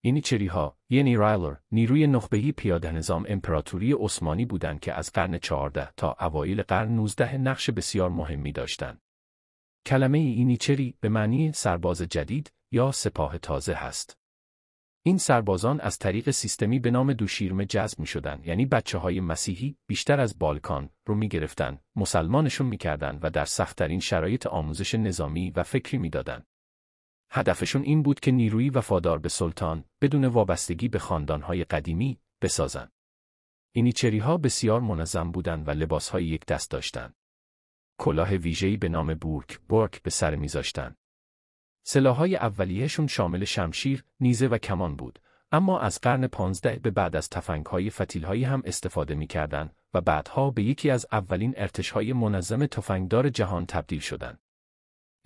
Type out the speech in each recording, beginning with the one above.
ینیچری‌ها، یعنی رایلر، نیروی نخبه‌ای پیاده‌نظام امپراتوری عثمانی بودند که از قرن 14 تا اوایل قرن 19 نقش بسیار مهمی داشتند. کلمه ینیچری به معنی سرباز جدید یا سپاه تازه هست. این سربازان از طریق سیستمی به نام دوشیرمه جذب می‌شدند، یعنی بچه‌های مسیحی بیشتر از بالکان رو می‌گرفتن، مسلمانشون می‌کردن و در سخت‌ترین شرایط آموزش نظامی و فکری می‌دادن. هدفشون این بود که نیرویی وفادار به سلطان بدون وابستگی به خاندان‌های قدیمی بسازن. ینیچری‌ها بسیار منظم بودند و لباس‌های یک دست داشتند. کلاه ویژه‌ای به نام بورک به سر می‌ذاشتند. سلاح‌های اولیه‌شون شامل شمشیر، نیزه و کمان بود، اما از قرن 15 به بعد از تفنگ‌های فتیل‌هایی هم استفاده می‌کردند و بعدها به یکی از اولین ارتش‌های منظم تفنگدار جهان تبدیل شدند.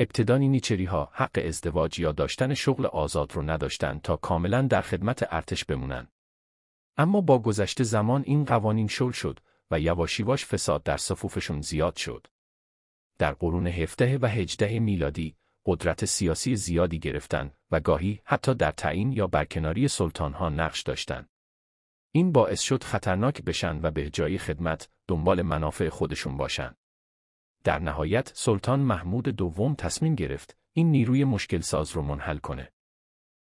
ابتدا ینیچری‌ها حق ازدواج یا داشتن شغل آزاد رو نداشتند تا کاملاً در خدمت ارتش بمونن. اما با گذشت زمان این قوانین شل شد و یواشیواش فساد در صفوفشون زیاد شد. در قرون 17 و 18 میلادی قدرت سیاسی زیادی گرفتند و گاهی حتی در تعیین یا برکناری سلطان‌ها نقش داشتند. این باعث شد خطرناک بشن و به جای خدمت دنبال منافع خودشون باشن. در نهایت سلطان محمود دوم تصمیم گرفت این نیروی مشکل ساز رو منحل کنه.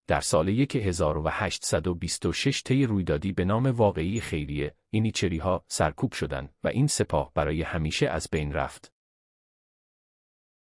در سال 1826 طی رویدادی به نام واقعی خیریه، ینیچری‌ها سرکوب شدند و این سپاه برای همیشه از بین رفت.